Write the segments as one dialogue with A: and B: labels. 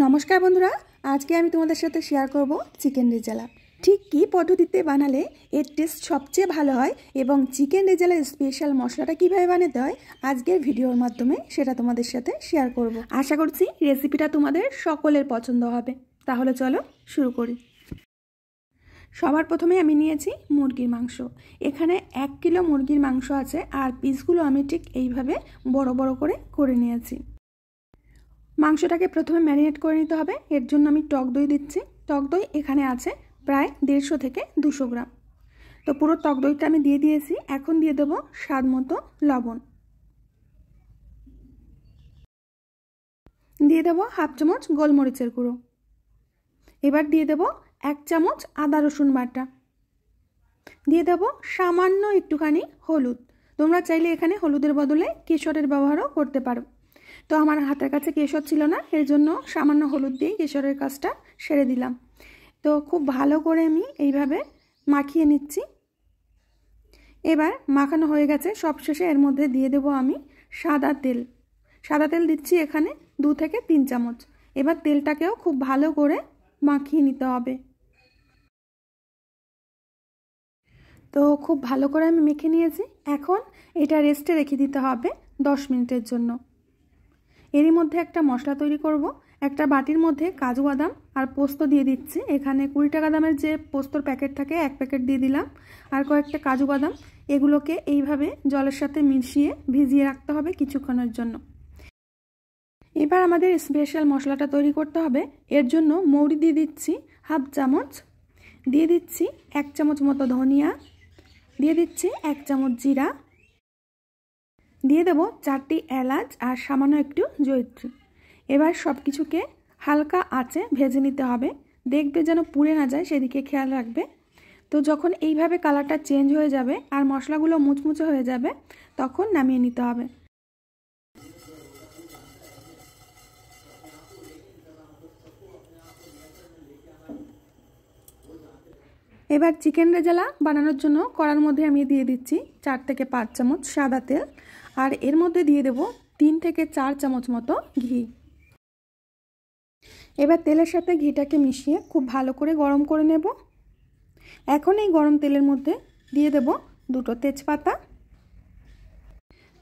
A: নমস্কার বন্ধুরা, আজকে আমি তোমাদের সাথে শেয়ার করব চিকেন রেজালা। ঠিক কী পদ্ধতিতে বানালে এর টেস্ট সবচেয়ে ভালো হয় এবং চিকেন রেজালার স্পেশাল মশলাটা কীভাবে বানাতে হয় আজকের ভিডিওর মাধ্যমে সেটা তোমাদের সাথে শেয়ার করব। আশা করছি রেসিপিটা তোমাদের সকলের পছন্দ হবে। তাহলে চলো শুরু করি। সবার প্রথমে আমি নিয়েছি মুরগির মাংস। এখানে 1 কিলো মুরগির মাংস আছে আর পিসগুলো আমি ঠিক এইভাবে বড় বড় করে নিয়েছি। মাংসটাকে প্রথমে ম্যারিনেট করে নিতে হবে। এর জন্য আমি টক দই দিচ্ছি। টক দই এখানে আছে প্রায় 150 থেকে 200 গ্রাম। তো পুরো টক দইটা আমি দিয়ে দিয়েছি। এখন দিয়ে দেবো স্বাদ মতো লবণ, দিয়ে দেবো হাফ চামচ গোলমরিচের গুঁড়ো। এবার দিয়ে দেবো 1 চামচ আদা রসুন বাটা, দিয়ে দেবো সামান্য একটুখানি হলুদ। তোমরা চাইলে এখানে হলুদের বদলে কেশরের ব্যবহারও করতে পারো। তো আমার হাতের কাছে কেশর ছিল না, এর জন্য সামান্য হলুদ দিয়ে কেশরের কাজটা সেরে দিলাম। তো খুব ভালো করে আমি এইভাবে মাখিয়ে নিচ্ছি। এবার মাখানো হয়ে গেছে, সবশেষে এর মধ্যে দিয়ে দেবো আমি সাদা তেল। সাদা তেল দিচ্ছি এখানে 2 থেকে 3 চামচ। এবার তেলটাকেও খুব ভালো করে মাখিয়ে নিতে হবে। তো খুব ভালো করে আমি মেখে নিয়েছি। এখন এটা রেস্টে রেখে দিতে হবে 10 মিনিটের জন্য। এরই মধ্যে একটা মশলা তৈরি করব। একটা বাটির মধ্যে কাজু বাদাম আর পোস্ত দিয়ে দিচ্ছি। এখানে 20 টাকা দামের যে পোস্তর প্যাকেট থাকে 1 প্যাকেট দিয়ে দিলাম, আর কয়েকটা কাজু বাদাম। এগুলোকে এইভাবে জলের সাথে মিশিয়ে ভিজিয়ে রাখতে হবে কিছুক্ষণের জন্য। এবার আমাদের স্পেশাল মশলাটা তৈরি করতে হবে। এর জন্য মৌরি দিয়ে দিচ্ছি হাফ চামচ, দিয়ে দিচ্ছি 1 চামচ মতো ধনিয়া, দিয়ে দিচ্ছি 1 চামচ জিরা, দিয়ে দেবো 4টি এলাচ আর সামান্য একটু জয়িত্রী। এবার সব কিছুকে হালকা আঁচে ভেজে নিতে হবে। দেখবে যেন পুড়ে না যায়, সেদিকে খেয়াল রাখবে। তো যখন এইভাবে কালারটা চেঞ্জ হয়ে যাবে আর মশলাগুলো মুচমুচে হয়ে যাবে, তখন নামিয়ে নিতে হবে। এবার চিকেন রেজালা বানানোর জন্য কড়ার মধ্যে আমি দিয়ে দিচ্ছি 4 থেকে 5 চামচ সাদা তেল, আর এর মধ্যে দিয়ে দেব 3 থেকে 4 চামচ মতো ঘি। এবার তেলের সাথে ঘিটাকে মিশিয়ে খুব ভালো করে গরম করে নেব। এখন এই গরম তেলের মধ্যে দিয়ে দেব 2টো তেজপাতা,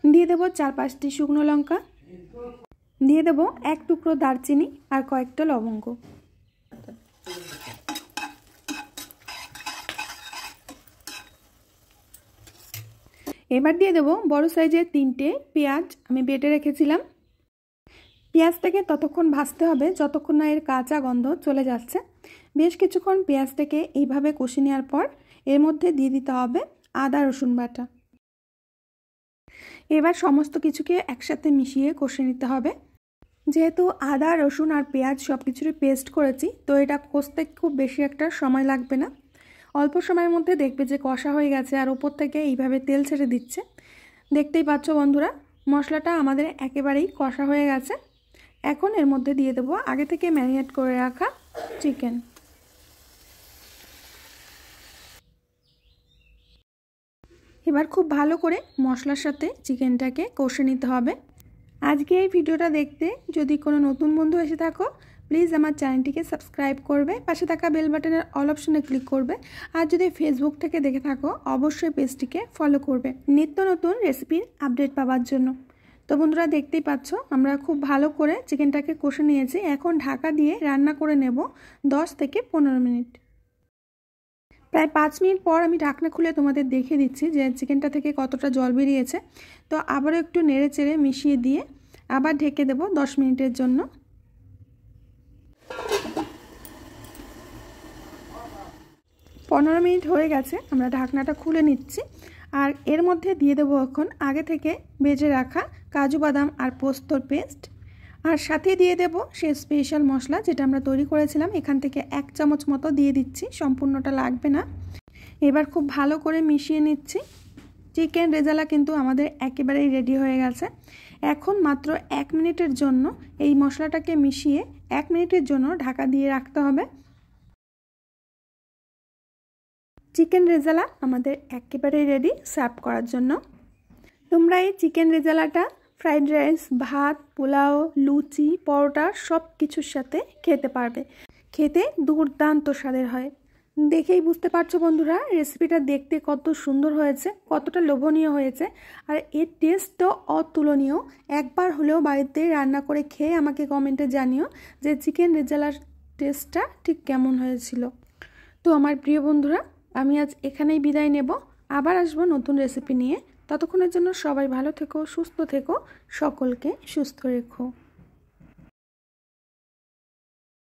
A: দিয়ে দেব 4-5টি শুকনো লঙ্কা, দিয়ে দেব 1 টুকরো দারচিনি আর কয়েকটা লবঙ্গ। এবার দিয়ে দেব বড় সাইজের 3টে পেঁয়াজ আমি বেটে রেখেছিলাম। পেঁয়াজটাকে ততক্ষণ ভাজতে হবে যতক্ষণ না এর কাঁচা গন্ধ চলে যাচ্ছে। বেশ কিছুক্ষণ পেঁয়াজটাকে এইভাবে কষে নেওয়ার পর এর মধ্যে দিয়ে দিতে হবে আদা রসুন বাটা। এবার সমস্ত কিছুকে একসাথে মিশিয়ে কষে নিতে হবে। যেহেতু আদা রসুন আর পেঁয়াজ সব কিছুরই পেস্ট করেছি, তো এটা কষতে খুব বেশি একটা সময় লাগবে না। অল্প সময়ের মধ্যে দেখবে যে কষা হয়ে গেছে আর ওপর থেকে এইভাবে তেল ছেড়ে দিচ্ছে। দেখতেই পাচ্ছ বন্ধুরা, মশলাটা আমাদের একেবারেই কষা হয়ে গেছে। এখন এর মধ্যে দিয়ে দেবো আগে থেকে ম্যারিনেট করে রাখা চিকেন। এবার খুব ভালো করে মশলার সাথে চিকেনটাকে কষে নিতে হবে। আজকে এই ভিডিওটা দেখতে যদি কোনো নতুন বন্ধু এসে থাকো, প্লিজ আমার চ্যানেলটিকে সাবস্ক্রাইব করবে, পাশে থাকা বেল বাটনের অল অপশনে ক্লিক করবে। আর যদি ফেসবুক থেকে দেখে থাকো, অবশ্যই পেজটিকে ফলো করবে নিত্য নতুন রেসিপির আপডেট পাওয়ার জন্য। তো বন্ধুরা, দেখতেই পাচ্ছ আমরা খুব ভালো করে চিকেনটাকে কষে নিয়েছি। এখন ঢাকা দিয়ে রান্না করে নেব 10 থেকে 15 মিনিট। প্রায় 5 মিনিট পর আমি ঢাকনা খুলে তোমাদের দেখিয়ে দিচ্ছি যে চিকেনটা থেকে কতটা জল বেরিয়েছে। তো আবারও একটু নেড়ে চেড়ে মিশিয়ে দিয়ে আবার ঢেকে দেব 10 মিনিটের জন্য। পনেরো মিনিট হয়ে গেছে, আমরা ঢাকনাটা খুলে নিচ্ছি। আর এর মধ্যে দিয়ে দেবো এখন আগে থেকে ভেজে রাখা কাজু বাদাম আর পোস্তর পেস্ট, আর সাথে দিয়ে দেব সেই স্পেশাল মশলা যেটা আমরা তৈরি করেছিলাম। এখান থেকে 1 চামচ মতো দিয়ে দিচ্ছি, সম্পূর্ণটা লাগবে না। এবার খুব ভালো করে মিশিয়ে নিচ্ছি। চিকেন রেজালা কিন্তু আমাদের একেবারেই রেডি হয়ে গেছে। এখন মাত্র 1 মিনিটের জন্য এই মশলাটাকে মিশিয়ে 1 মিনিটের জন্য ঢাকা দিয়ে রাখতে হবে। চিকেন রেজালা আমাদের একেবারেই রেডি সার্ভ করার জন্য। তোমরা এই চিকেন রেজালাটা ফ্রাইড রাইস, ভাত, পোলাও, লুচি, পরোটা সব কিছুর সাথে খেতে পারবে। খেতে দুর্দান্ত স্বাদের হয়। দেখেই বুঝতে পারছো বন্ধুরা রেসিপিটা দেখতে কত সুন্দর হয়েছে, কতটা লোভনীয় হয়েছে, আর এর টেস্টও অতুলনীয়। একবার হলেও বাড়িতে রান্না করে খেয়ে আমাকে কমেন্টে জানিও যে চিকেন রেজালার টেস্টটা ঠিক কেমন হয়েছিল। তো আমার প্রিয় বন্ধুরা, আমি আজ এখানেই বিদায় নেব। আবার আসবো নতুন রেসিপি নিয়ে। ততক্ষণের জন্য সবাই ভালো থেকো, সুস্থ থেকো, সকলকে সুস্থ রেখো।